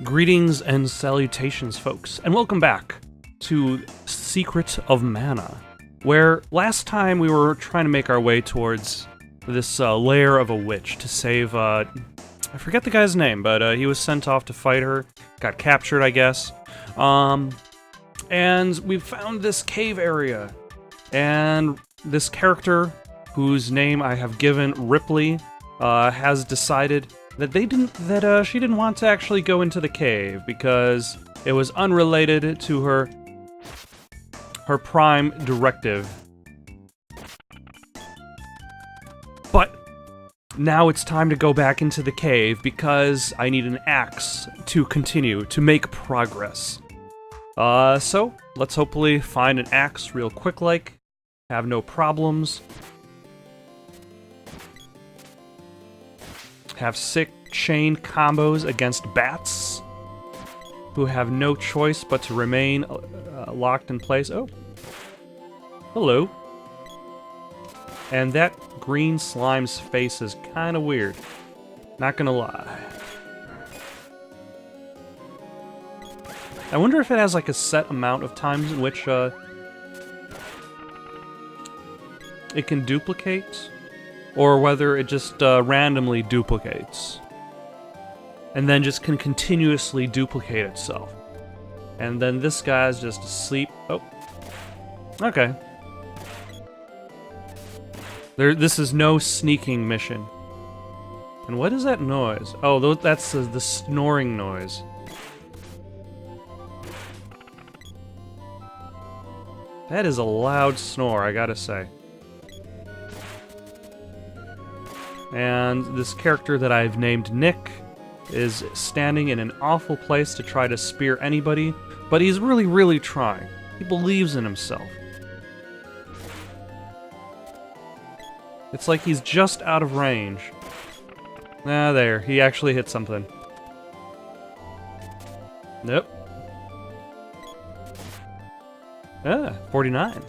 Greetings and salutations, folks, and welcome back to Secret of Mana, where last time we were trying to make our way towards this lair of a witch to save, I forget the guy's name, but he was sent off to fight her, got captured, I guess, and we found this cave area, and this character, whose name I have given Ripley, has decided that she didn't want to actually go into the cave because it was unrelated to her prime directive. But now it's time to go back into the cave because I need an axe to continue to make progress. So let's hopefully find an axe real quick, have no problems. Have sick chain combos against bats, who have no choice but to remain locked in place. Oh. Hello. And that green slime's face is kind of weird. Not gonna lie. I wonder if it has like a set amount of times in which it can duplicate, or whether it just randomly duplicates, and then just can continuously duplicate itself. And then this guy's just asleep. Oh. Okay. This is no sneaking mission. And what is that noise? Oh, that's the snoring noise. That is a loud snore, I gotta say. And this character that I've named Nick is standing in an awful place to try to spear anybody, but he's really, really trying. He believes in himself. It's like he's just out of range. Ah, there. He actually hit something. Nope. Ah, 49.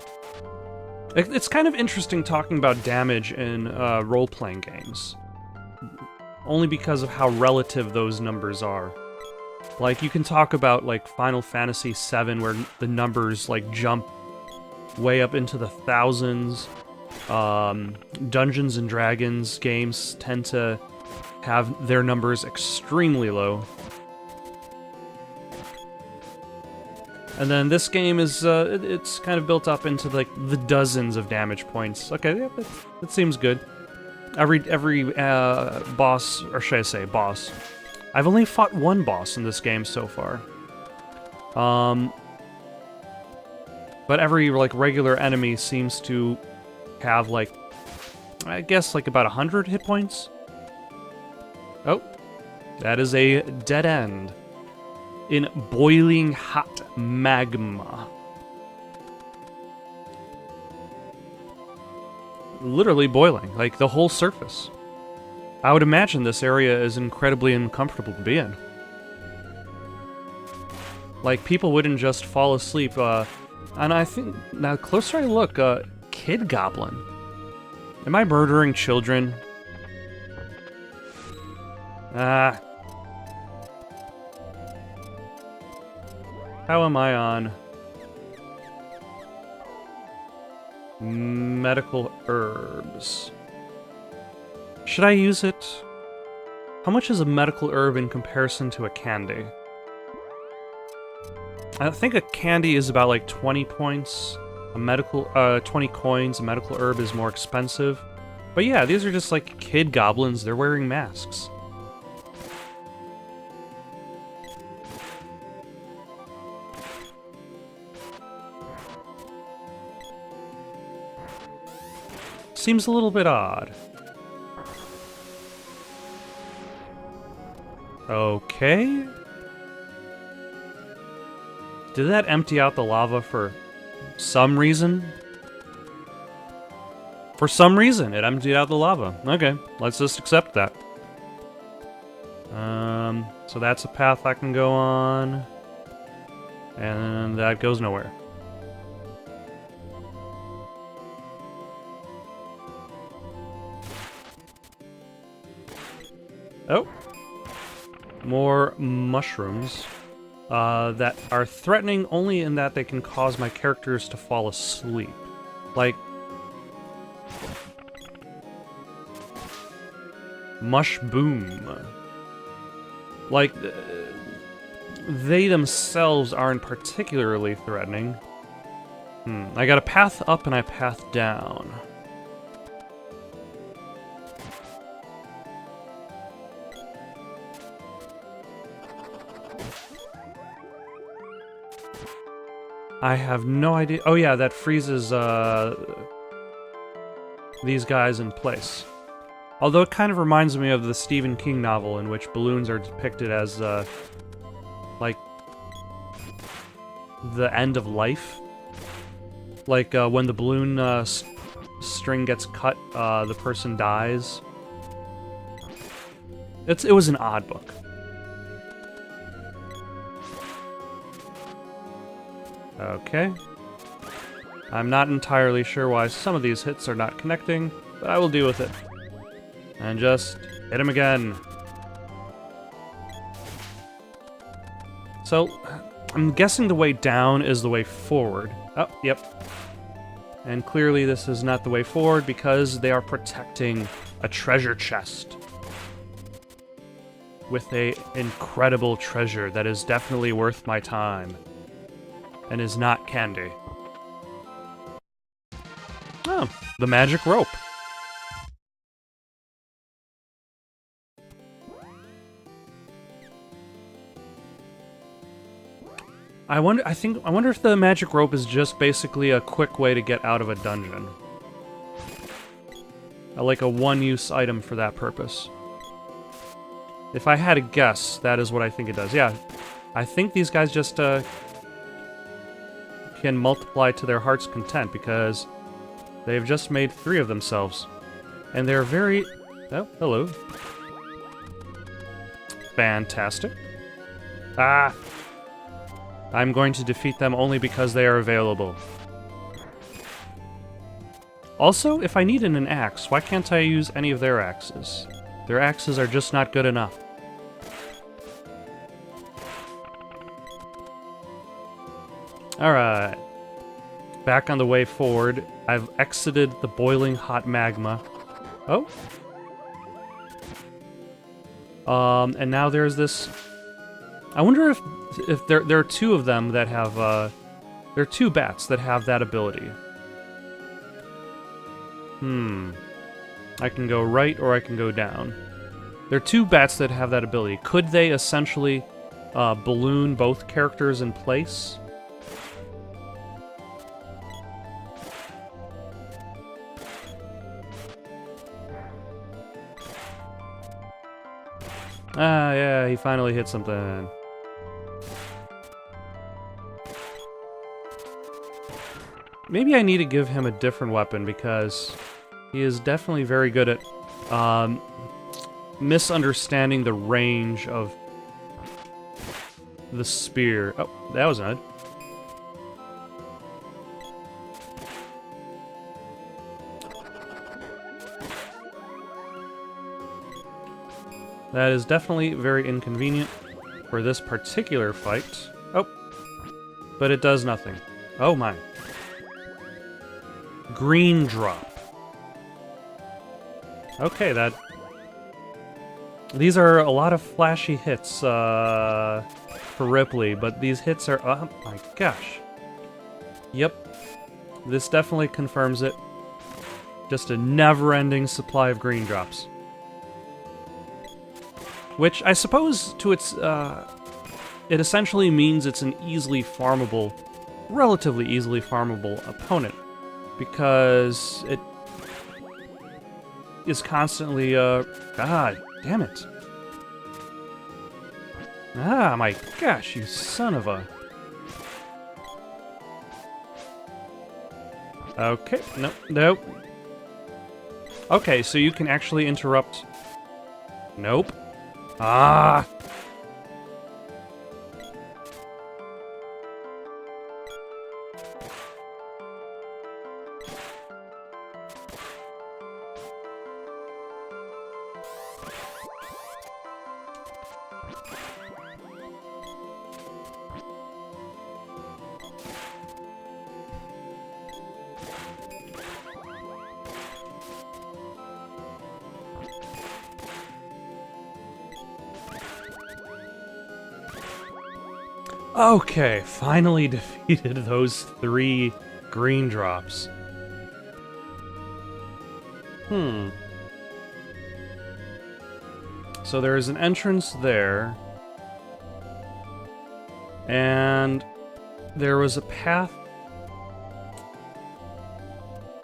It's kind of interesting talking about damage in role-playing games. Only because of how relative those numbers are. Like, you can talk about, like, Final Fantasy VII, where the numbers, like, jump way up into the thousands. Dungeons and Dragons games tend to have their numbers extremely low. And then this game is, it's kind of built up into, like, the dozens of damage points. Okay, yeah, that seems good. Every boss, or should I say boss. I've only fought one boss in this game so far. But every, like, regular enemy seems to have, like, I guess, like, about 100 hit points. Oh, that is a dead end. In boiling hot magma. Literally boiling, like the whole surface. I would imagine this area is incredibly uncomfortable to be in. Like, people wouldn't just fall asleep, and I think, now the closer I look, Kid Goblin. Am I murdering children? Ah. How am I on? Medical herbs. Should I use it? How much is a medical herb in comparison to a candy? I think a candy is about like 20 points. 20 coins. A medical herb is more expensive. But yeah, these are just like kid goblins. They're wearing masks. Seems a little bit odd. Okay. Did that empty out the lava for some reason? For some reason, it emptied out the lava. Okay, let's just accept that. So that's a path I can go on. And that goes nowhere. Oh. More mushrooms that are threatening only in that they can cause my characters to fall asleep. Like... Mush Boom. Like, they themselves aren't particularly threatening. I got a path up and a path down. I have no idea. Oh yeah, that freezes these guys in place. Although it kind of reminds me of the Stephen King novel in which balloons are depicted as, like, the end of life. Like, when the balloon string gets cut, the person dies. It was an odd book. Okay. I'm not entirely sure why some of these hits are not connecting, but I will deal with it. And just hit him again. So, I'm guessing the way down is the way forward. Oh, yep. And clearly this is not the way forward because they are protecting a treasure chest. With an incredible treasure that is definitely worth my time. And is not candy. Oh, the magic rope. I wonder if the magic rope is just basically a quick way to get out of a dungeon. Like a one-use item for that purpose. If I had to guess, that is what I think it does. Yeah, I think these guys just can multiply to their heart's content because they've just made 3 of themselves. And they're very... Oh, hello. Fantastic. Ah! I'm going to defeat them only because they are available. Also, if I need an axe, why can't I use any of their axes? Their axes are just not good enough. Alright. Back on the way forward. I've exited the boiling hot magma. Oh. And now there's this... I wonder if there are 2 of them that have, there are 2 bats that have that ability. I can go right or I can go down. There are 2 bats that have that ability. Could they essentially balloon both characters in place? Ah, yeah, he finally hit something. Maybe I need to give him a different weapon because he is definitely very good at misunderstanding the range of the spear. Oh, that was odd. That is definitely very inconvenient for this particular fight. Oh, but it does nothing. Oh my. Green drop. Okay, that... These are a lot of flashy hits for Ripley, but these hits are... Oh my gosh. Yep. This definitely confirms it. Just a never-ending supply of green drops. Which, I suppose, to its... it essentially means it's an easily farmable, relatively easily farmable opponent. Because it is constantly, God damn it. Ah, my gosh, you son of a... Okay, nope. Okay, so you can actually interrupt... Nope. Ah! Okay, finally defeated those 3 green drops. So there is an entrance there. And there was a path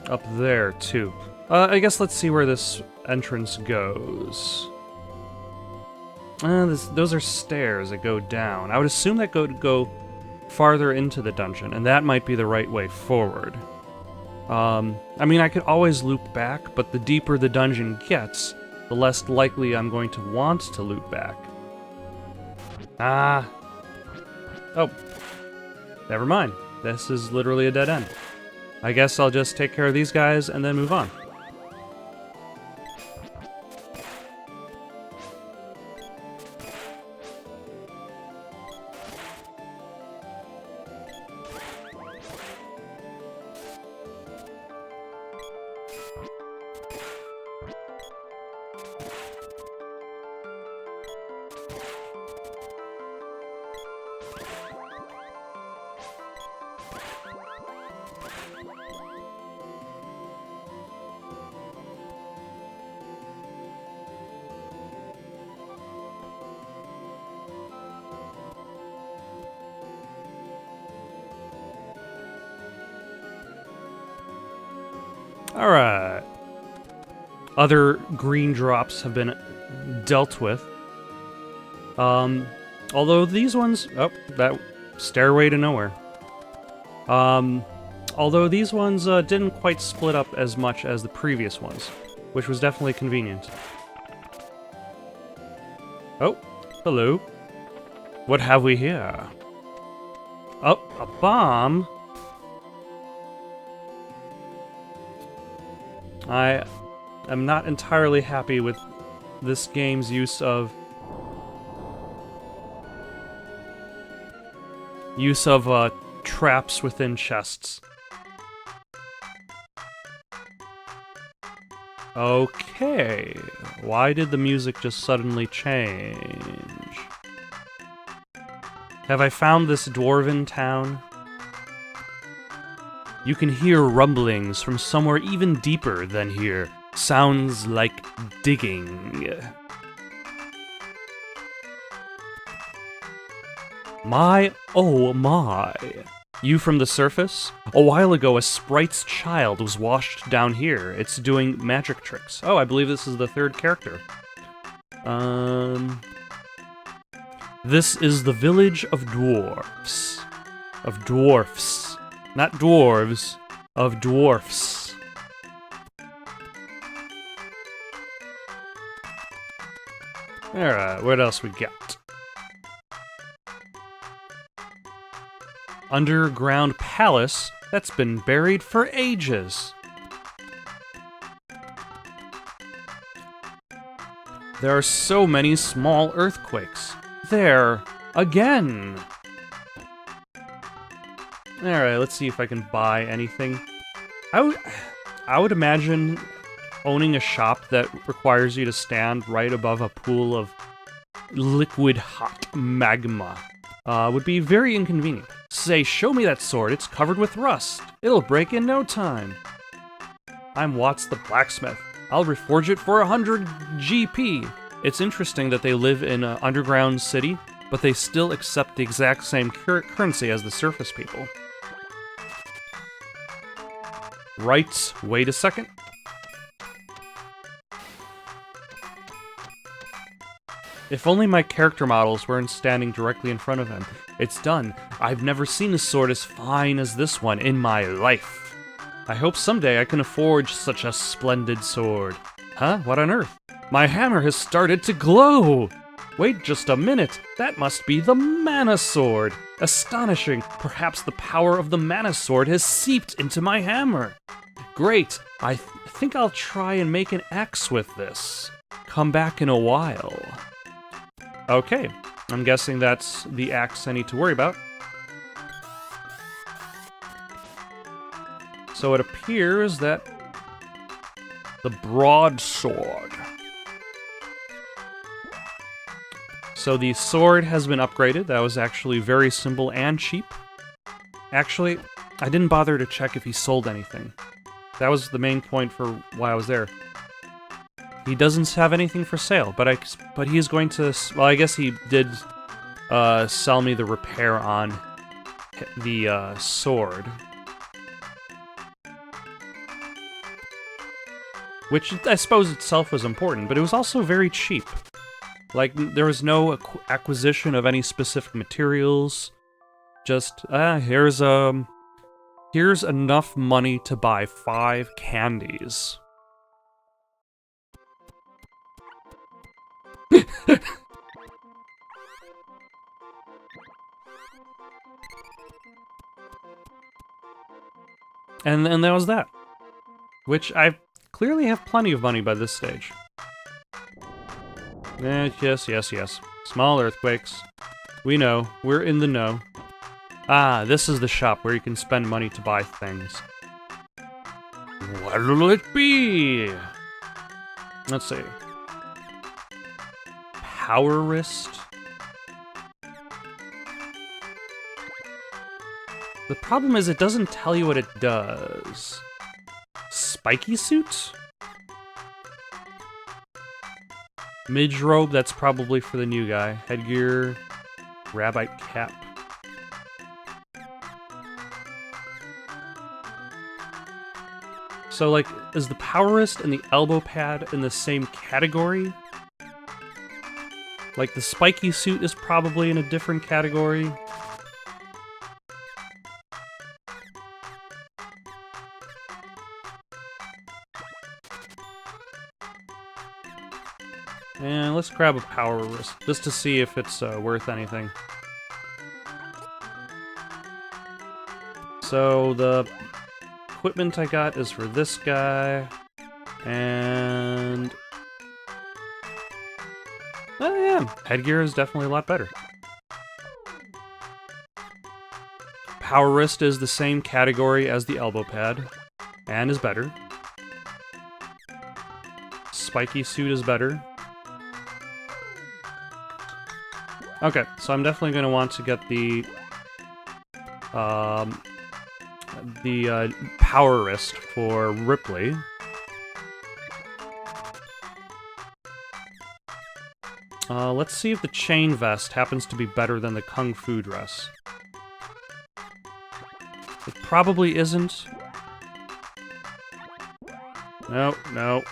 up there, too. I guess let's see where this entrance goes. Those are stairs that go down. I would assume that go farther into the dungeon, and that might be the right way forward. I mean, I could always loop back, but the deeper the dungeon gets, the less likely I'm going to want to loop back. Oh. Never mind. This is literally a dead end. I guess I'll just take care of these guys and then move on. Alright. Other green drops have been dealt with. Although these ones... Oh, that stairway to nowhere. Although these ones didn't quite split up as much as the previous ones, which was definitely convenient. Oh, hello. What have we here? Oh, a bomb? I am not entirely happy with this game's use of traps within chests. Okay, why did the music just suddenly change? Have I found this dwarven town? You can hear rumblings from somewhere even deeper than here. Sounds like digging. My, oh my. You from the surface? A while ago, a sprite's child was washed down here. It's doing magic tricks. Oh, I believe this is the 3rd character. This is the village of dwarfs. Of dwarfs. Not dwarves, of dwarfs. Alright, what else we got? Underground palace that's been buried for ages. There are so many small earthquakes. There, again! Alright, let's see if I can buy anything. I would imagine owning a shop that requires you to stand right above a pool of liquid hot magma would be very inconvenient. Say, show me that sword, it's covered with rust. It'll break in no time. I'm Watts the blacksmith. I'll reforge it for 100 GP. It's interesting that they live in an underground city, but they still accept the exact same currency as the surface people. Right, wait a second. If only my character models weren't standing directly in front of him. It's done. I've never seen a sword as fine as this one in my life. I hope someday I can forge such a splendid sword. Huh? What on earth? My hammer has started to glow! Wait just a minute, that must be the Mana Sword! Astonishing! Perhaps the power of the Mana Sword has seeped into my hammer! Great! I think I'll try and make an axe with this. Come back in a while. Okay, I'm guessing that's the axe I need to worry about. So it appears that the broadsword. So the sword has been upgraded. That was actually very simple and cheap. Actually, I didn't bother to check if he sold anything. That was the main point for why I was there. He doesn't have anything for sale, but he is going to... Well, I guess he did sell me the repair on the sword. Which I suppose itself was important, but it was also very cheap. Like, there was no acquisition of any specific materials. Just, here's enough money to buy 5 candies. and that was that. Which I clearly have plenty of money by this stage. Yes. Small earthquakes. We know. We're in the know. Ah, this is the shop where you can spend money to buy things. What'll it be? Let's see. Power wrist. The problem is it doesn't tell you what it does. Spiky suit? Midge robe, that's probably for the new guy. Headgear, rabbite cap. So, like, is the power wrist and the elbow pad in the same category? Like, the spiky suit is probably in a different category. And let's grab a power wrist, just to see if it's worth anything. So, the equipment I got is for this guy, and... oh yeah, headgear is definitely a lot better. Power wrist is the same category as the elbow pad, and is better. Spiky suit is better. Okay, so I'm definitely going to want to get the power wrist for Ripley. Let's see if the chain vest happens to be better than the kung fu dress. It probably isn't. No.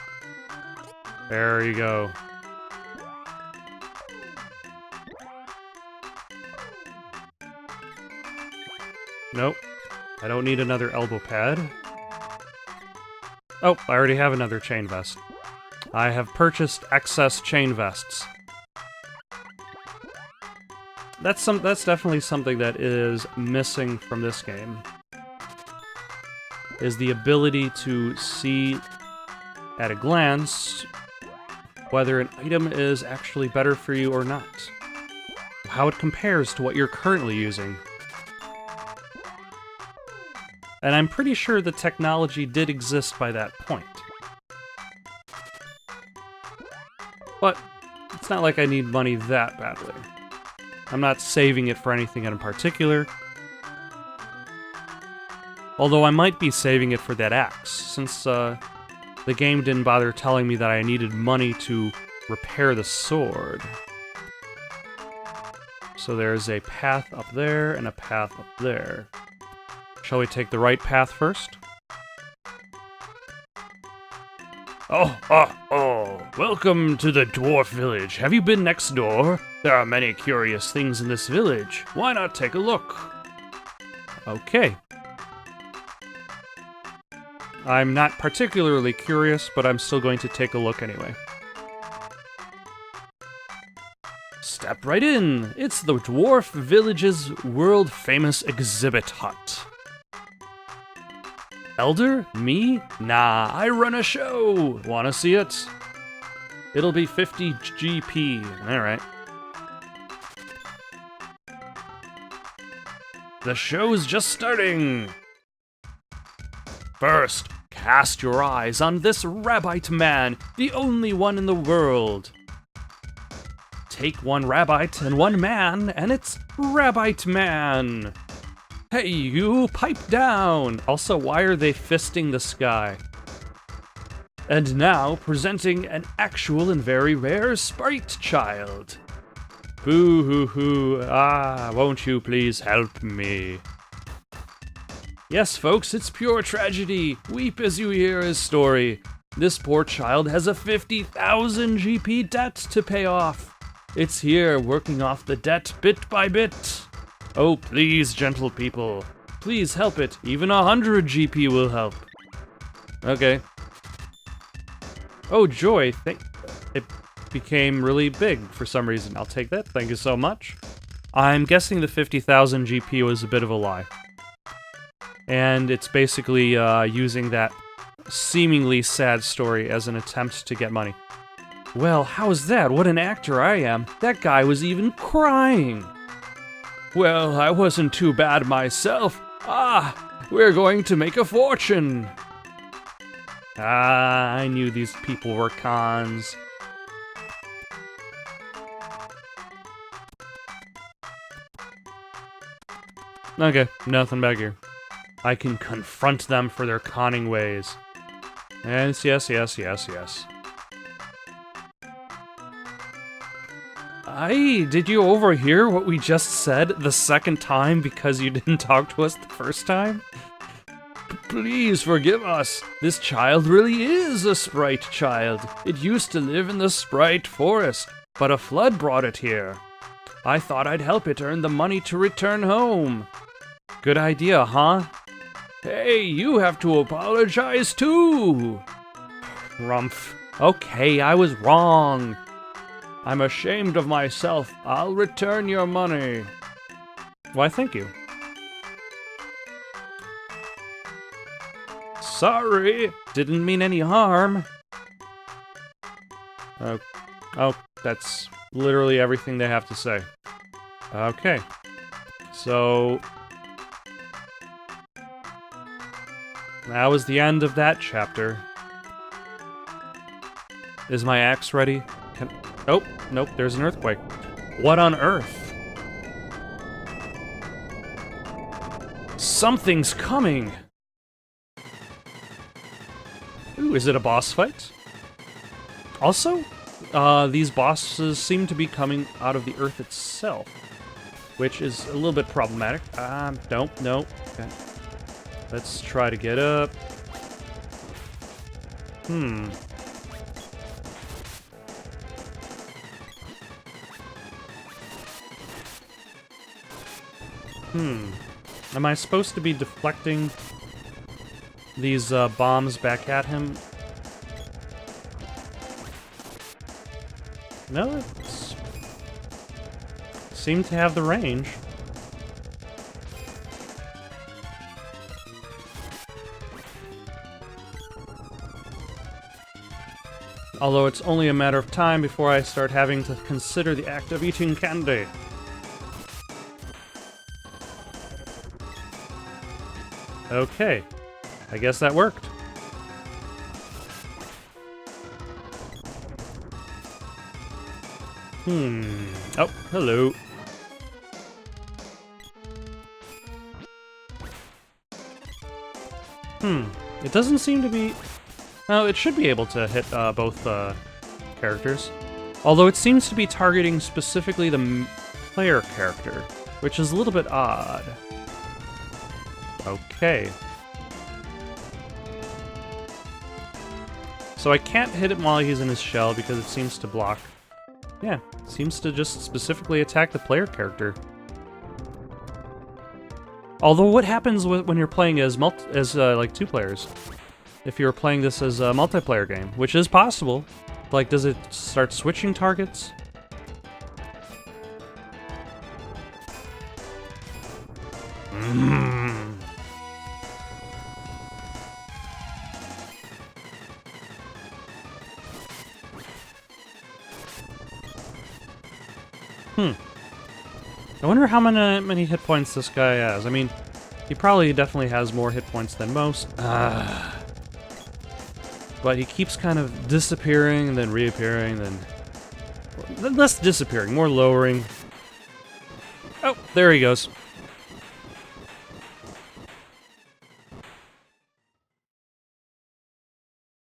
There you go. Nope. I don't need another elbow pad. Oh, I already have another chain vest. I have purchased excess chain vests. That's definitely something that is missing from this game. Is the ability to see at a glance whether an item is actually better for you or not. How it compares to what you're currently using. And I'm pretty sure the technology did exist by that point. But it's not like I need money that badly. I'm not saving it for anything in particular. Although I might be saving it for that axe, since the game didn't bother telling me that I needed money to repair the sword. So there's a path up there and a path up there. Shall we take the right path first? Oh, welcome to the dwarf village. Have you been next door? There are many curious things in this village. Why not take a look? Okay. I'm not particularly curious, but I'm still going to take a look anyway. Step right in. It's the dwarf village's world-famous exhibit hut. Elder? Me? Nah, I run a show! Wanna see it? It'll be 50 GP. Alright. The show's just starting! First, cast your eyes on this rabbite man, the only one in the world. Take one rabbit and one man, and it's Rabbite Man. Hey, you, pipe down. Also, why are they fisting the sky? And now, presenting an actual and very rare sprite child. Boo-hoo-hoo, won't you please help me? Yes, folks, it's pure tragedy. Weep as you hear his story. This poor child has a 50,000 GP debt to pay off. It's here, working off the debt bit by bit. Oh, please, gentle people. Please help it. Even 100 GP will help. Okay. Oh, joy. It became really big for some reason. I'll take that. Thank you so much. I'm guessing the 50,000 GP was a bit of a lie. And it's basically using that seemingly sad story as an attempt to get money. Well, how's that? What an actor I am. That guy was even crying. Well, I wasn't too bad myself. We're going to make a fortune. I knew these people were cons. Okay, nothing back here. I can confront them for their conning ways. Yes, yes, yes, yes, yes. Did you overhear what we just said the second time because you didn't talk to us the first time? Please forgive us. This child really is a sprite child. It used to live in the Sprite Forest, but a flood brought it here. I thought I'd help it earn the money to return home. Good idea, huh? Hey, you have to apologize too! Rumph. Okay, I was wrong. I'm ashamed of myself. I'll return your money. Why, thank you. Sorry, didn't mean any harm. Oh, that's literally everything they have to say. Okay. So... that was the end of that chapter. Is my axe ready? Oh, nope, there's an earthquake. What on earth? Something's coming! Ooh, is it a boss fight? Also, these bosses seem to be coming out of the earth itself, which is a little bit problematic. No. Okay. Let's try to get up. Am I supposed to be deflecting these bombs back at him? No, it's... seem to have the range. Although it's only a matter of time before I start having to consider the act of eating candy. Okay, I guess that worked. Oh, hello. It doesn't seem to be... oh, it should be able to hit both characters. Although it seems to be targeting specifically the player character, which is a little bit odd. Okay. So I can't hit him while he's in his shell because it seems to block. Yeah, it seems to just specifically attack the player character. Although what happens when you're playing as like two players? If you're playing this as a multiplayer game, which is possible. Like, does it start switching targets? I wonder how many hit points this guy has. I mean, he probably definitely has more hit points than most. But he keeps kind of disappearing and then reappearing, then... Less disappearing, more lowering. Oh, there he goes.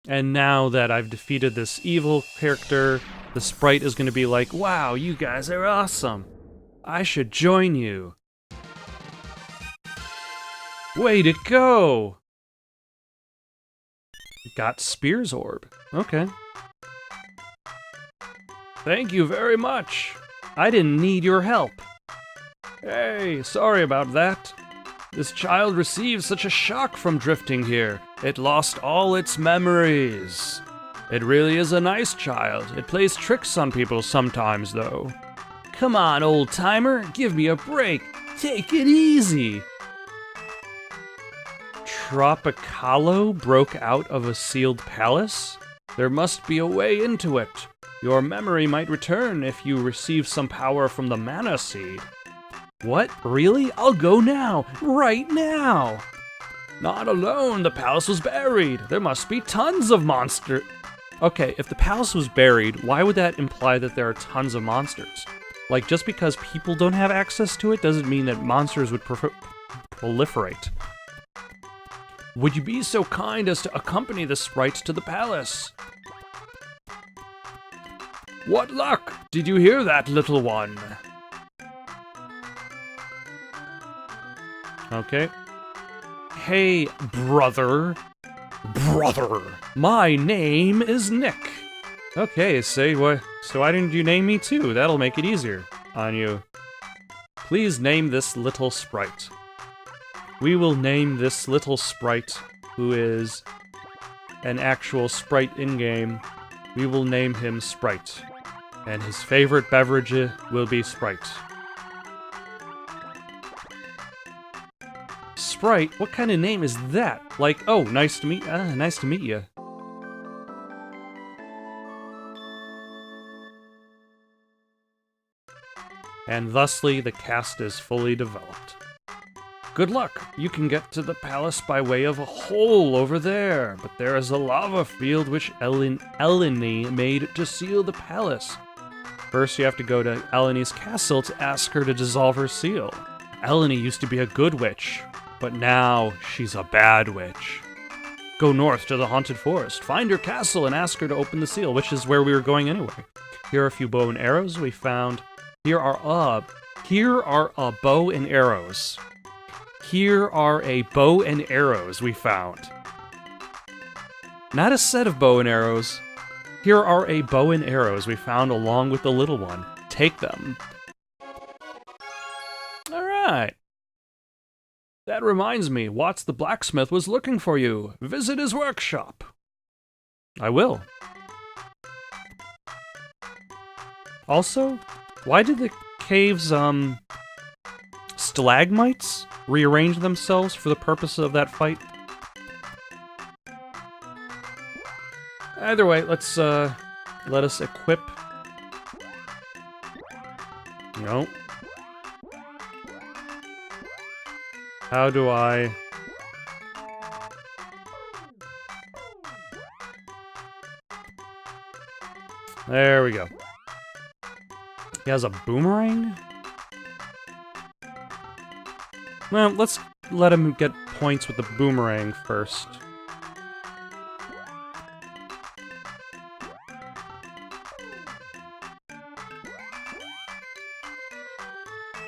And now that I've defeated this evil character, the sprite is going to be like, wow, you guys are awesome. I should join you. Way to go! Got Spear's Orb. Okay. Thank you very much. I didn't need your help. Hey, sorry about that. This child received such a shock from drifting here. It lost all its memories. It really is a nice child. It plays tricks on people sometimes, though. Come on, old-timer, give me a break. Take it easy. Tropicalo broke out of a sealed palace? There must be a way into it. Your memory might return if you receive some power from the mana seed. What? Really? I'll go now. Right now. Not alone. The palace was buried. There must be tons of monsters. Okay, if the palace was buried, why would that imply that there are tons of monsters? Like, just because people don't have access to it doesn't mean that monsters would proliferate. Would you be so kind as to accompany the sprites to the palace? What luck! Did you hear that, little one? Okay. Hey, brother. Brother. My name is Nick. Okay, so why didn't you name me too? That'll make it easier on you. Please name this little sprite. We will name this little sprite, who is an actual sprite in-game. We will name him Sprite. And his favorite beverage will be Sprite. Sprite? What kind of name is that? Like, oh, nice to meet you. And thusly, the cast is fully developed. Good luck! You can get to the palace by way of a hole over there, but there is a lava field which Eleni made to seal the palace. First, you have to go to Eleni's castle to ask her to dissolve her seal. Eleni used to be a good witch, but now she's a bad witch. Go north to the haunted forest, find her castle, and ask her to open the seal, which is where we were going anyway. Here are a few bow and arrows we found. Here are a bow and arrows. Here are a bow and arrows we found. Not a set of bow and arrows. Here are a bow and arrows we found along with the little one. Take them. Alright. That reminds me, Watts the blacksmith was looking for you. Visit his workshop. I will. Also, why did the caves, stalagmites rearrange themselves for the purpose of that fight? Either way, let's, let us equip. No. How do I... There we go. He has a boomerang? Well, let's let him get points with the boomerang first.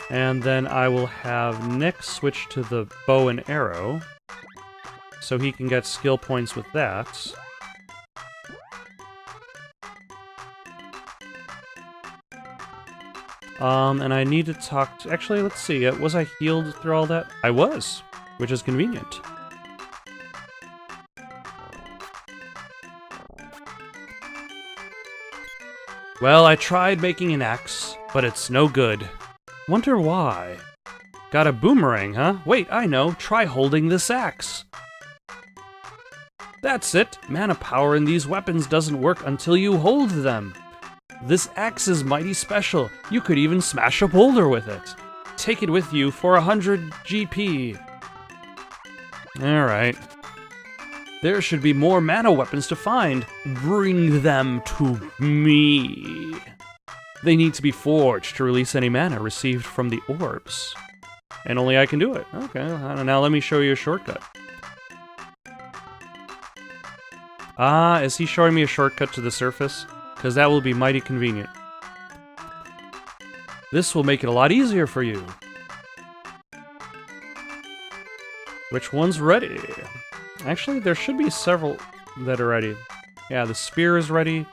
And then I will have Nick switch to the bow and arrow, so he can get skill points with that. And I need to talk to... Actually, let's see. Was I healed through all that? I was, which is convenient. Well, I tried making an axe, but it's no good. Wonder why. Got a boomerang, huh? Wait, I know. Try holding this axe. That's it. Mana power in these weapons doesn't work until you hold them. This axe is mighty special. You could even smash a boulder with it. Take it with you for 100 GP. Alright. There should be more mana weapons to find. Bring them to me. They need to be forged to release any mana received from the orbs. And only I can do it. Okay, now let me show you a shortcut. Ah, is he showing me a shortcut to the surface? Because that will be mighty convenient. This will make it a lot easier for you. Which one's ready? Actually, there should be several that are ready. Yeah, the spear is ready.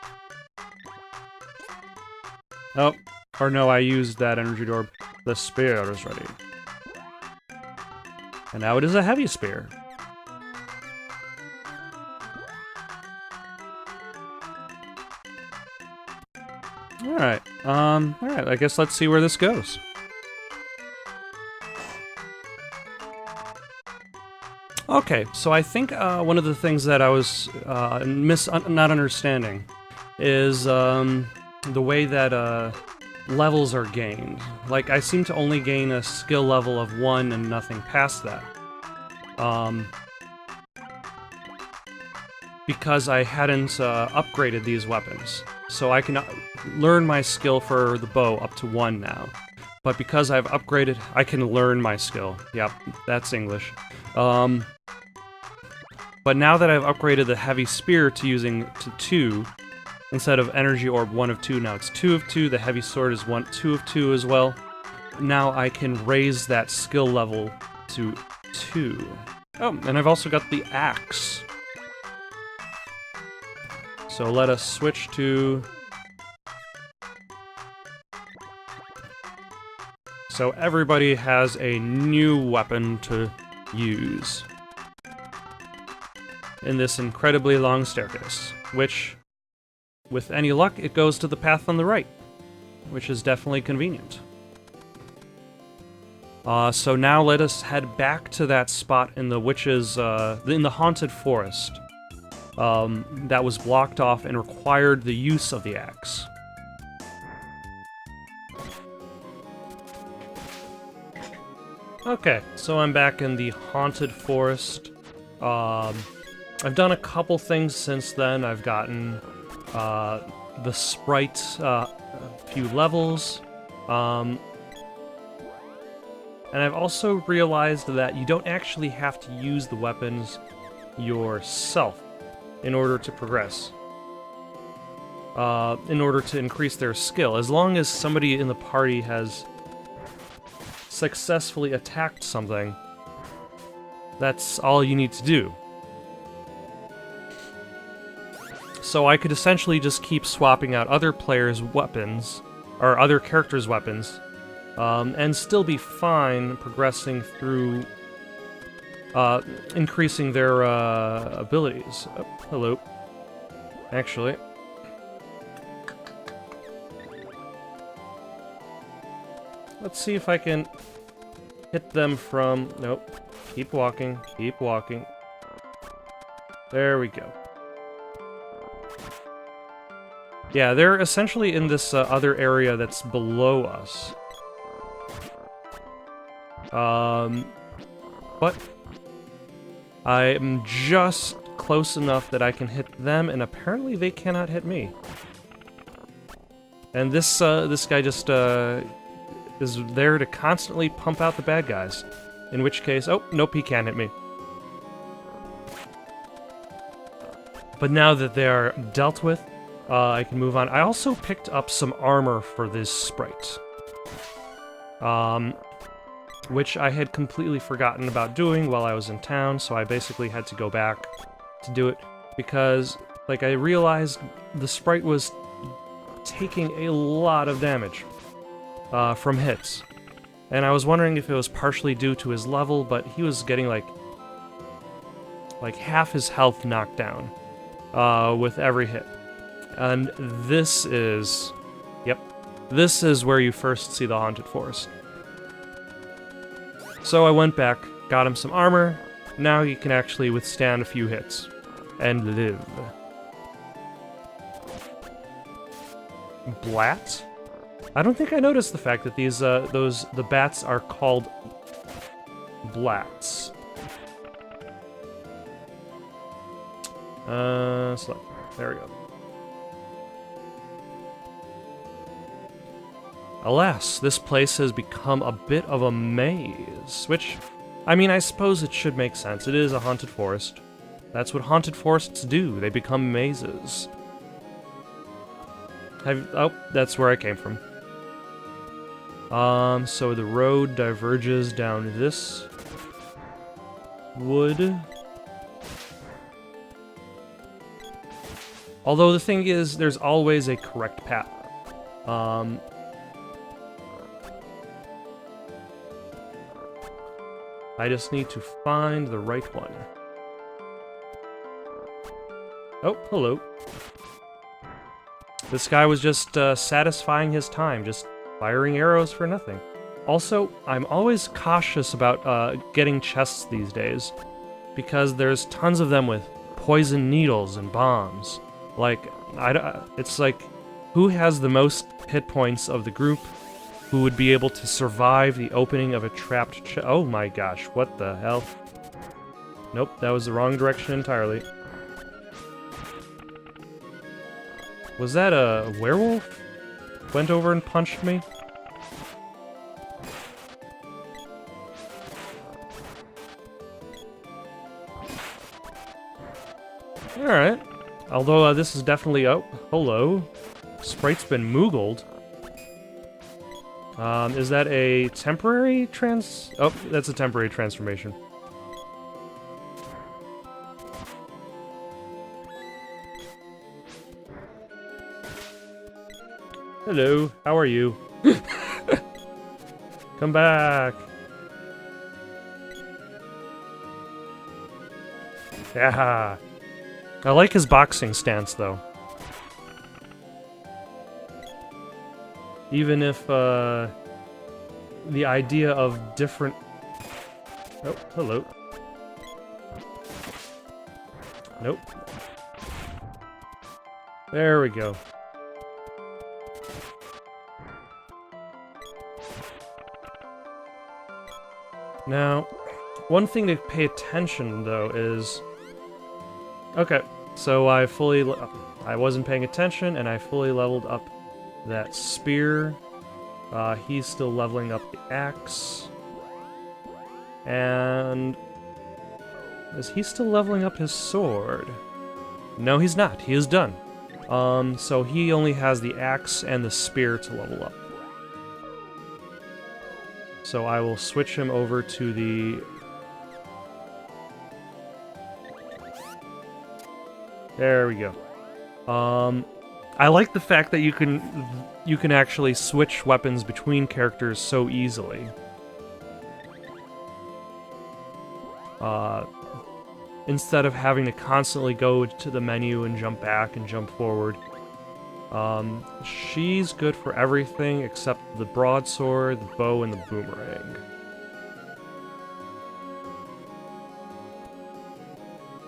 Oh, or no, I used that energy orb. The spear is ready. And now it is a heavy spear. Alright, I guess let's see where this goes. Okay, so I think one of the things that I was not understanding is the way that levels are gained. Like, I seem to only gain a skill level of 1 and nothing past that. Because I hadn't upgraded these weapons. So I can learn my skill for the bow up to 1 now. But because I've upgraded, I can learn my skill. Yep, that's English. But now that I've upgraded the heavy spear to using to 2, instead of energy orb 1 of 2, now it's 2 of 2, the heavy sword is 2 of 2 as well. Now I can raise that skill level to 2. Oh, and I've also got the axe. So let us switch to... So everybody has a new weapon to use in this incredibly long staircase, which, with any luck, it goes to the path on the right, which is definitely convenient. So now let us head back to that spot in the witch's, in the haunted forest, that was blocked off and required the use of the axe. Okay, so I'm back in the haunted forest. I've done a couple things since then. I've gotten the sprite a few levels, and I've also realized that you don't actually have to use the weapons yourself in order to progress, in order to increase their skill. As long as somebody in the party has successfully attacked something, that's all you need to do. So I could essentially just keep swapping out other players' weapons, or other characters' weapons, and still be fine progressing through, increasing their abilities. Oh, hello. Actually. Let's see if I can hit them from... Nope. Keep walking. Keep walking. There we go. Yeah, they're essentially in this other area that's below us. But I'm just close enough that I can hit them, and apparently they cannot hit me. And this guy just is there to constantly pump out the bad guys. In which case, oh, nope, he can't hit me. But now that they are dealt with, I can move on. I also picked up some armor for this sprite, which I had completely forgotten about doing while I was in town, so I basically had to go back to do it, because, like, I realized the sprite was taking a lot of damage from hits. And I was wondering if it was partially due to his level, but he was getting, like half his health knocked down with every hit. And this is... Yep. This is where you first see the haunted forest. So I went back, got him some armor. Now he can actually withstand a few hits. And live. Blat? I don't think I noticed the fact that these, the bats are called blats. Select. There we go. Alas, this place has become a bit of a maze, which, I mean, I suppose it should make sense. It is a haunted forest. That's what haunted forests do. They become mazes. Oh, that's where I came from. So the road diverges down this wood. Although the thing is, there's always a correct path. I just need to find the right one. Oh, hello. This guy was just satisfying his time, just firing arrows for nothing. Also, I'm always cautious about getting chests these days, because there's tons of them with poison needles and bombs. Like, it's like, who has the most hit points of the group? Who would be able to survive the opening of a trapped chest? Oh my gosh, what the hell? Nope, that was the wrong direction entirely. Was that a werewolf? Went over and punched me? Alright. Although this is definitely... Oh, hello. Sprite's been moogled. Is that a temporary Oh, that's a temporary transformation. Hello, how are you? Come back. Yeah. I like his boxing stance, though. Even if, the idea of different... Oh, hello. Nope. There we go. Now, one thing to pay attention, though, is... Okay, so I wasn't paying attention, and I fully leveled up that spear. He's still leveling up the axe. And... is he still leveling up his sword? No, he's not. He is done. So he only has the axe and the spear to level up. So I will switch him over to the... There we go. I like the fact that you can actually switch weapons between characters so easily. Instead of having to constantly go to the menu and jump back and jump forward. She's good for everything except the broadsword, the bow, and the boomerang.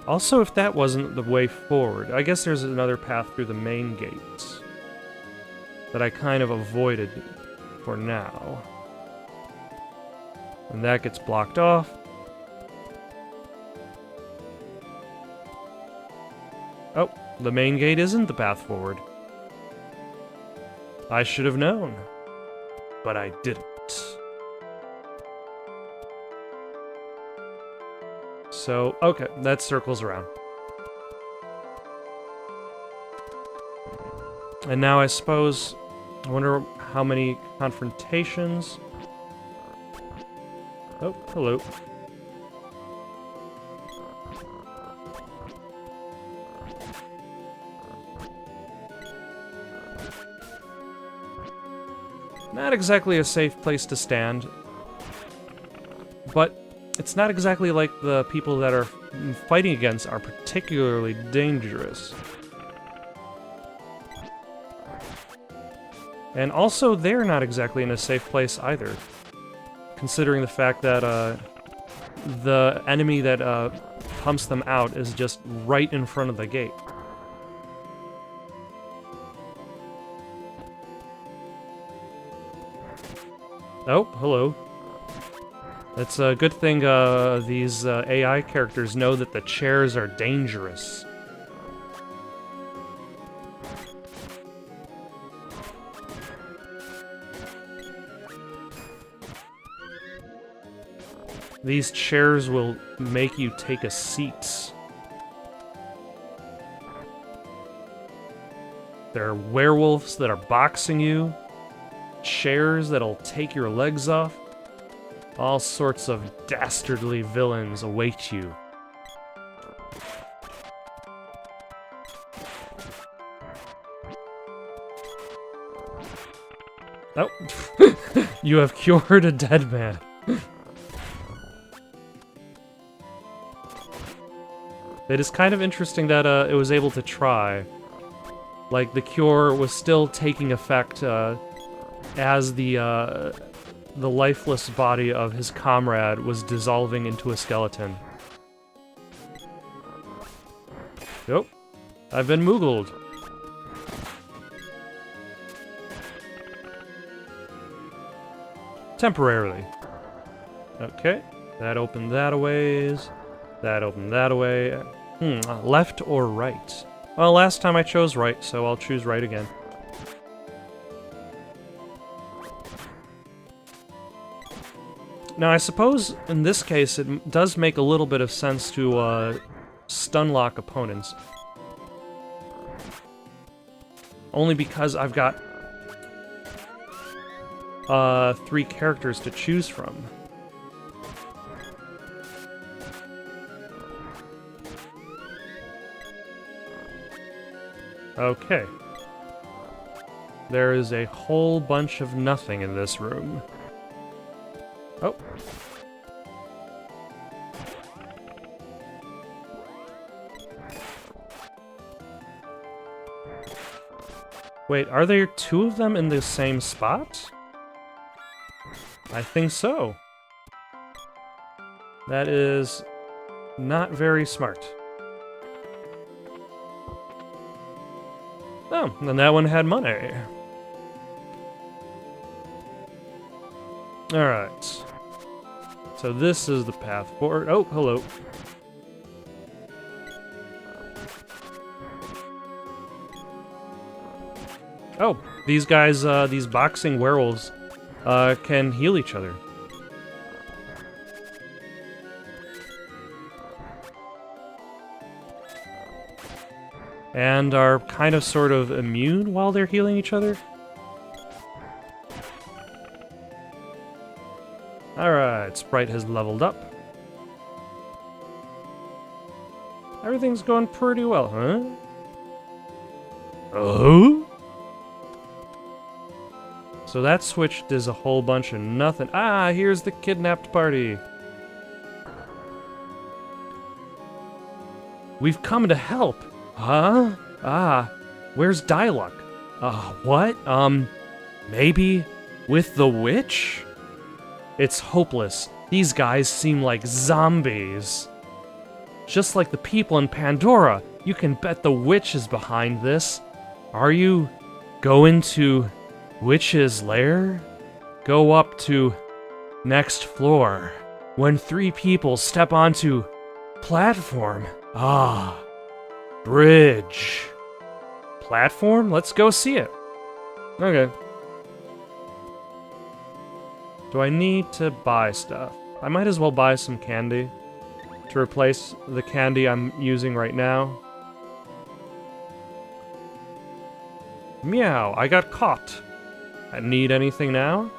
Also, if that wasn't the way forward, I guess there's another path through the main gates that I kind of avoided for now. And that gets blocked off. Oh, the main gate isn't the path forward. I should have known, but I didn't. So, okay, that circles around. And now I suppose, I wonder how many confrontations... Oh, hello. Not exactly a safe place to stand, but it's not exactly like the people that are fighting against are particularly dangerous. And also, they're not exactly in a safe place either, considering the fact that the enemy that pumps them out is just right in front of the gate. Oh, hello. It's a good thing these AI characters know that the chairs are dangerous. These chairs will make you take a seat. There are werewolves that are boxing you. Chairs that'll take your legs off. All sorts of dastardly villains await you. Oh. You have cured a dead man. It is kind of interesting that it was able to try. Like, the cure was still taking effect as the lifeless body of his comrade was dissolving into a skeleton. Nope. I've been moogled. Temporarily. Okay. That opened that a ways. That opened that away. Left or right? Well, last time I chose right, so I'll choose right again. Now, I suppose in this case it does make a little bit of sense to stun lock opponents. Only because I've got 3 characters to choose from. Okay. There is a whole bunch of nothing in this room. Oh. Wait, are there 2 of them in the same spot? I think so. That is not very smart. Oh, then that one had money. Alright. So this is the path forward. Oh, hello. Oh, these guys, these boxing werewolves, can heal each other. And are kind of sort of immune while they're healing each other. Alright, Sprite has leveled up. Everything's going pretty well, huh? Oh? So that switch does a whole bunch of nothing. Ah, here's the kidnapped party. We've come to help. Huh? Ah, where's Dialogue? What? Maybe with the witch? It's hopeless. These guys seem like zombies. Just like the people in Pandora, you can bet the witch is behind this. Are you going to Witch's Lair? Go up to next floor. When 3 people step onto platform. Ah. Bridge. Platform? Let's go see it. Okay. Do I need to buy stuff? I might as well buy some candy to replace the candy I'm using right now. Meow, I got caught. I need anything now?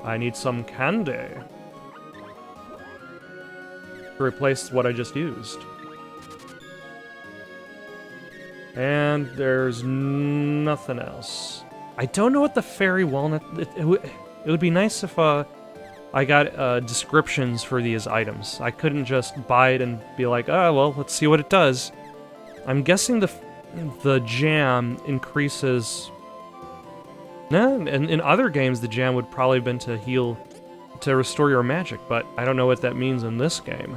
I need some candy to replace what I just used. And there's nothing else. I don't know what the fairy walnut... It would be nice if I got descriptions for these items. I couldn't just buy it and be like, oh, well, let's see what it does. I'm guessing the jam increases... No, in other games the jam would probably have been to heal... to restore your magic, but I don't know what that means in this game.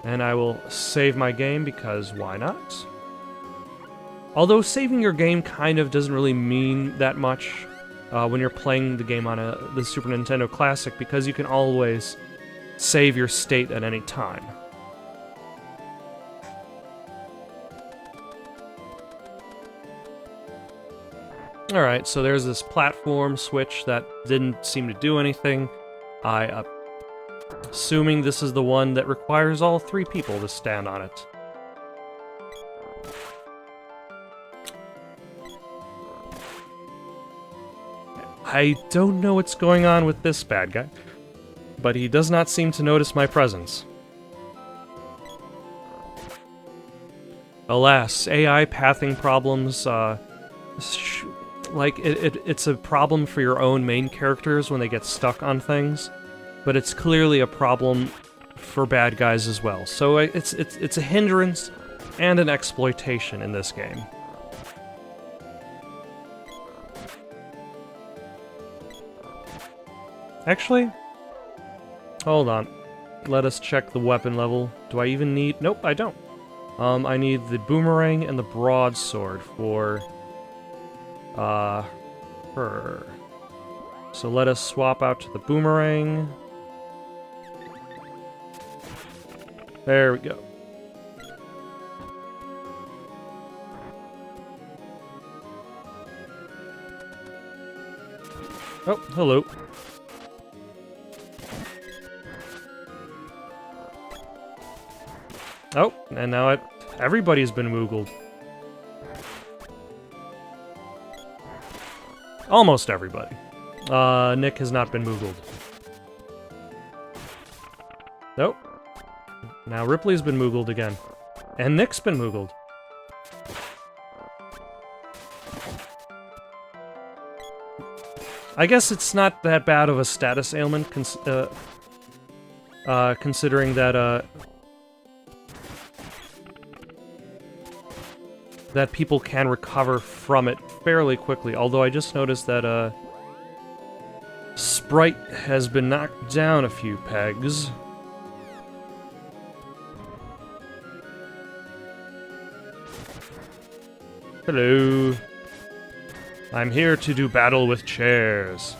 And I will save my game because why not? Although saving your game kind of doesn't really mean that much when you're playing the game on the Super Nintendo Classic, because you can always save your state at any time. Alright, so there's this platform switch that didn't seem to do anything. Assuming this is the one that requires all 3 people to stand on it. I don't know what's going on with this bad guy, but he does not seem to notice my presence. Alas, AI pathing problems, it's a problem for your own main characters when they get stuck on things, but it's clearly a problem for bad guys as well. So it's a hindrance and an exploitation in this game. Actually, hold on. Let us check the weapon level. Do I even need... Nope, I don't. I need the boomerang and the broadsword for, her. So let us swap out to the boomerang. There we go. Oh, hello. Oh, and now everybody's been moogled. Almost everybody. Nick has not been moogled. Nope. Now Ripley's been moogled again. And Nick's been moogled. I guess it's not that bad of a status ailment, considering that, that people can recover from it fairly quickly, although I just noticed that, Sprite has been knocked down a few pegs. Hello. I'm here to do battle with chairs.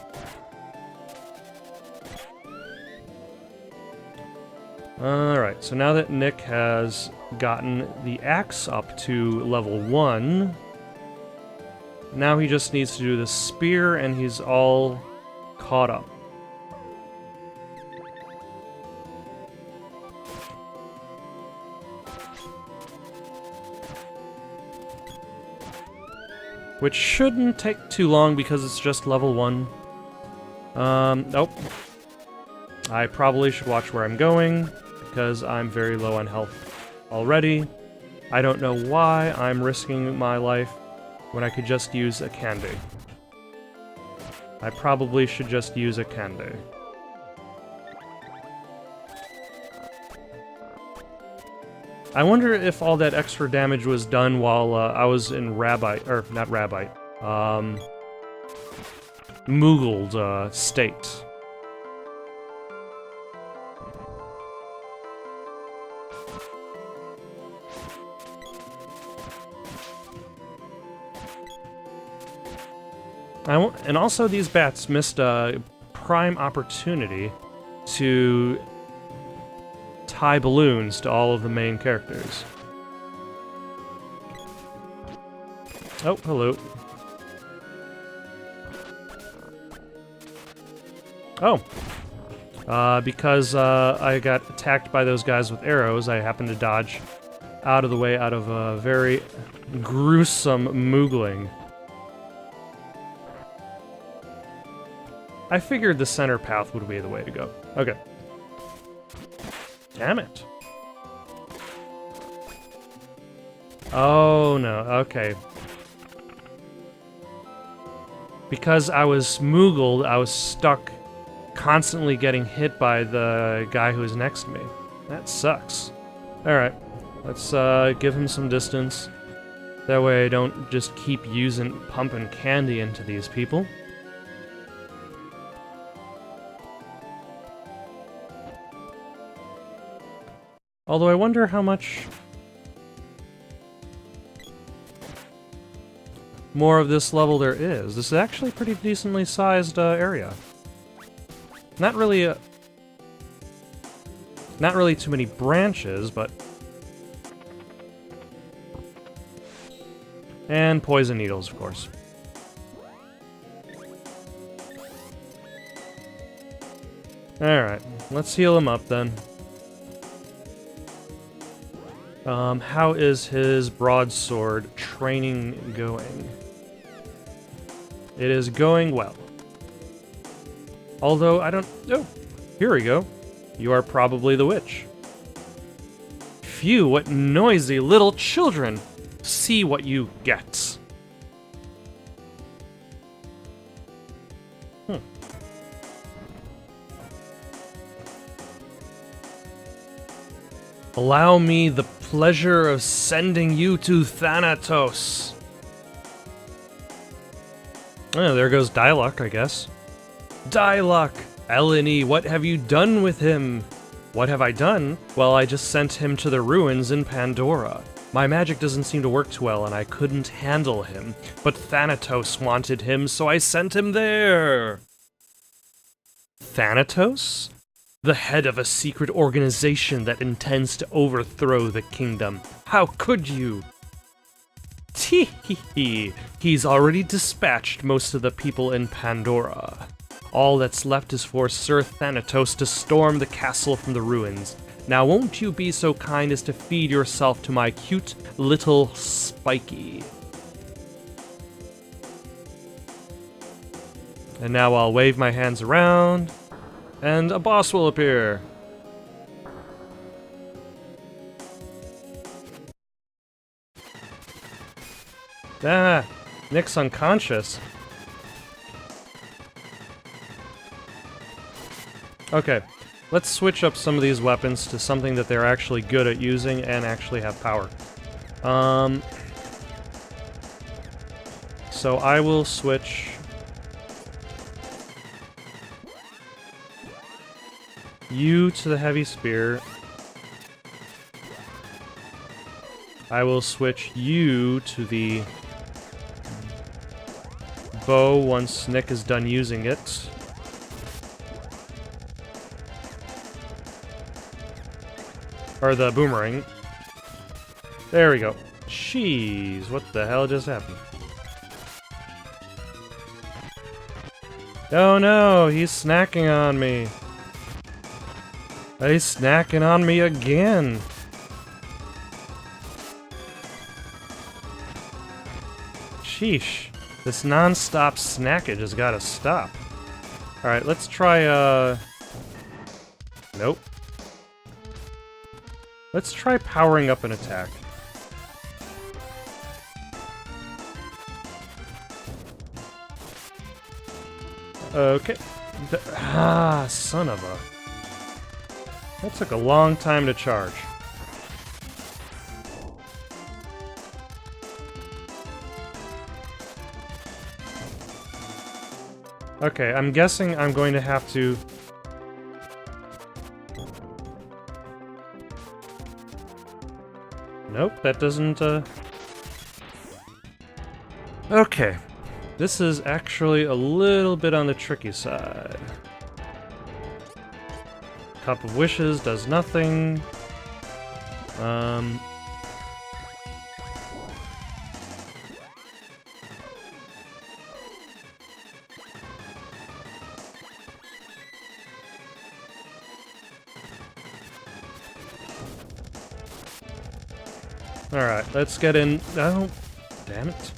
Alright, so now that Nick has gotten the axe up to level 1, now he just needs to do the spear and he's all caught up. Which shouldn't take too long because it's just level 1. Nope. I probably should watch where I'm going, because I'm very low on health already. I don't know why I'm risking my life when I could just use a candy. I probably should just use a candy. I wonder if all that extra damage was done while I was in moogled state. And also these bats missed a prime opportunity to tie balloons to all of the main characters. Oh, hello. Oh. Because I got attacked by those guys with arrows, I happened to dodge out of the way out of a very gruesome moogling. I figured the center path would be the way to go. Okay. Damn it. Oh, no. Okay. Because I was moogled, I was stuck constantly getting hit by the guy who was next to me. That sucks. Alright. Let's give him some distance. That way I don't just keep pumping candy into these people. Although I wonder how much more of this level there is. This is actually a pretty decently sized area. Not really too many branches, but... And poison needles, of course. Alright, let's heal him up then. How is his broadsword training going? It is going well. Although, I don't... Oh, here we go. You are probably the witch. Phew, what noisy little children! See what you get. Allow me the pleasure of sending you to Thanatos. Oh, there goes Diluc, I guess. Diluc! Eleni, what have you done with him? What have I done? Well, I just sent him to the ruins in Pandora. My magic doesn't seem to work too well, and I couldn't handle him. But Thanatos wanted him, so I sent him there! Thanatos? The head of a secret organization that intends to overthrow the kingdom. How could you? Tee-hee-hee. He's already dispatched most of the people in Pandora. All that's left is for Sir Thanatos to storm the castle from the ruins. Now won't you be so kind as to feed yourself to my cute little Spiky? And now I'll wave my hands around, and a boss will appear. Ah, Nick's unconscious. Okay, let's switch up some of these weapons to something that they're actually good at using and actually have power. So I will switch you to the heavy spear. I will switch you to the bow once Nick is done using it. Or the boomerang. There we go. Jeez, what the hell just happened? Oh no, he's snacking on me. He's snacking on me again. Sheesh. This non-stop snackage has gotta stop. Alright, let's try, Nope. Let's try powering up an attack. Okay. Son of a... That took a long time to charge. Okay, I'm guessing I'm going to have to... Nope, that doesn't, Okay. This is actually a little bit on the tricky side. Cup of Wishes does nothing. Alright, let's get in. Oh, damn it.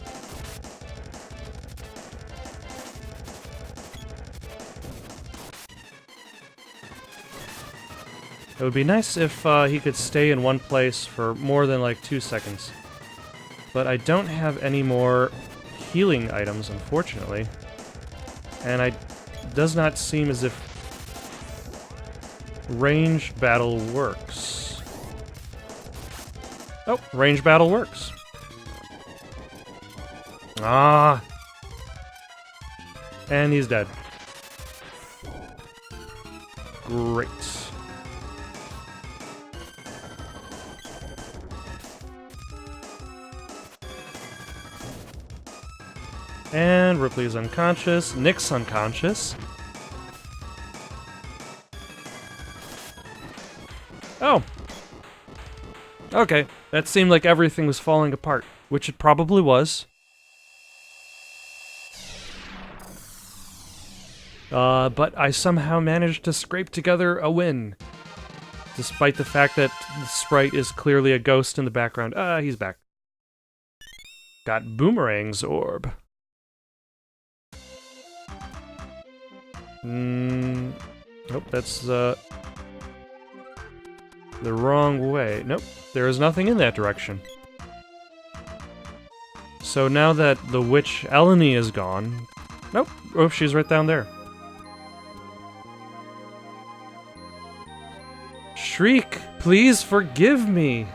It would be nice if he could stay in one place for more than like 2 seconds. But I don't have any more healing items, unfortunately. And it does not seem as if ranged battle works. Oh, range battle works. Ah. And he's dead. Great. And Ripley's unconscious. Nick's unconscious. Oh. Okay. That seemed like everything was falling apart, which it probably was. But I somehow managed to scrape together a win. Despite the fact that the sprite is clearly a ghost in the background. He's back. Got Boomerang's orb. Nope, that's the wrong way. Nope, there is nothing in that direction. So now that the witch Eleni is gone... Nope, oh, she's right down there. Shriek, please forgive me!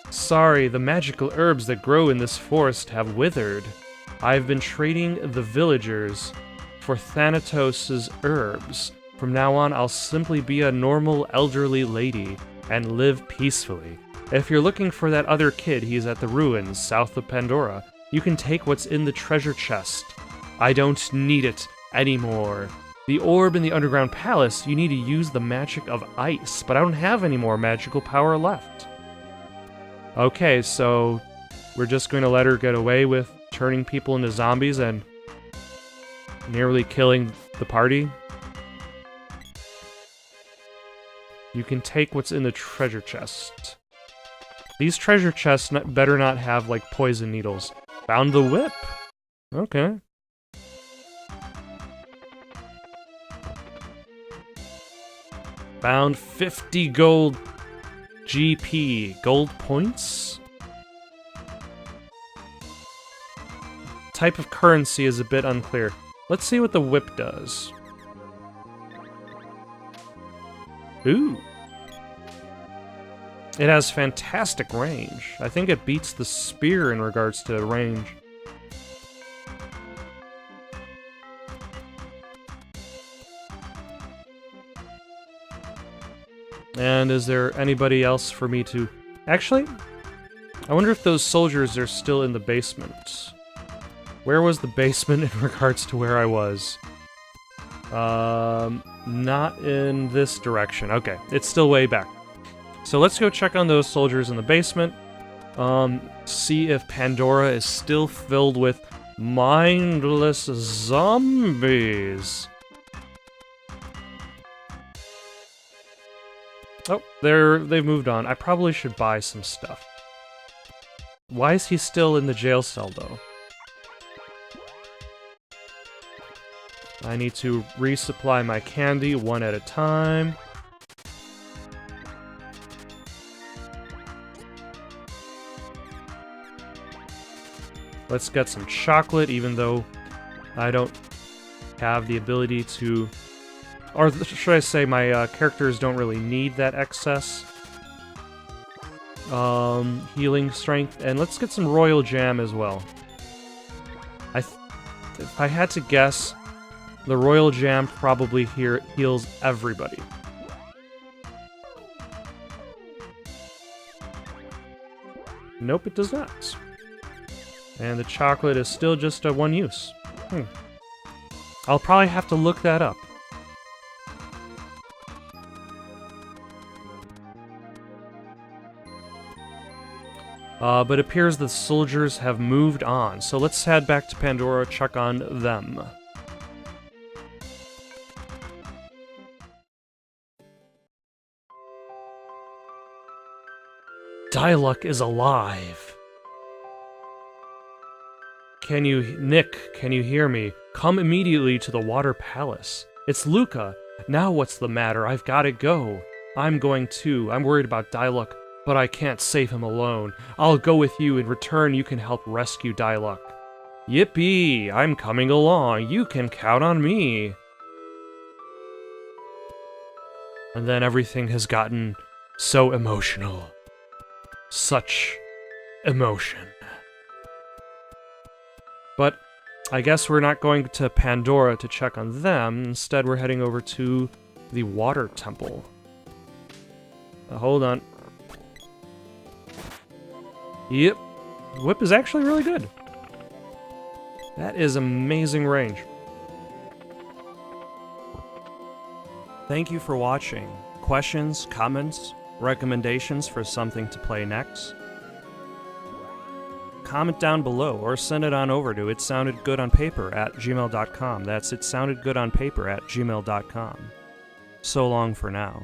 Sorry, the magical herbs that grow in this forest have withered. I've been trading the villagers for Thanatos' herbs. From now on, I'll simply be a normal elderly lady and live peacefully. If you're looking for that other kid, he's at the ruins south of Pandora. You can take what's in the treasure chest. I don't need it anymore. The orb in the underground palace, you need to use the magic of ice, but I don't have any more magical power left. Okay, so we're just going to let her get away with turning people into zombies and nearly killing the party. You can take what's in the treasure chest. These treasure chests better not have, like, poison needles. Found the whip. Okay. Found 50 gold GP. Gold points? Type of currency is a bit unclear. Let's see what the whip does. Ooh. It has fantastic range. I think it beats the spear in regards to range. And is there anybody else for me to... Actually, I wonder if those soldiers are still in the basement. Where was the basement in regards to where I was? Not in this direction. Okay, it's still way back. So let's go check on those soldiers in the basement. See if Pandora is still filled with mindless zombies. Oh, they've moved on. I probably should buy some stuff. Why is he still in the jail cell, though? I need to resupply my candy one at a time. Let's get some chocolate, even though I don't have the ability to... Or should I say my characters don't really need that excess healing strength. And let's get some royal jam as well. If I had to guess, the royal jam probably heals everybody. Nope, it does not. And the chocolate is still just a one use. I'll probably have to look that up. But it appears the soldiers have moved on, so let's head back to Pandora, check on them. Diluc is alive. Nick, can you hear me? Come immediately to the Water Palace. It's Luca. Now what's the matter? I've gotta go. I'm going too. I'm worried about Diluc, but I can't save him alone. I'll go with you. In return, you can help rescue Diluc. Yippee! I'm coming along. You can count on me. And then everything has gotten so emotional. Such emotion. But I guess we're not going to Pandora to check on them. Instead, we're heading over to the Water Temple. Hold on. Yep. Whip is actually really good. That is amazing range. Thank you for watching. Questions, comments, recommendations for something to play next? comment down below or send it on over to itsoundedgoodonpaper@gmail.com. That's itsoundedgoodonpaper@gmail.com. So long for now.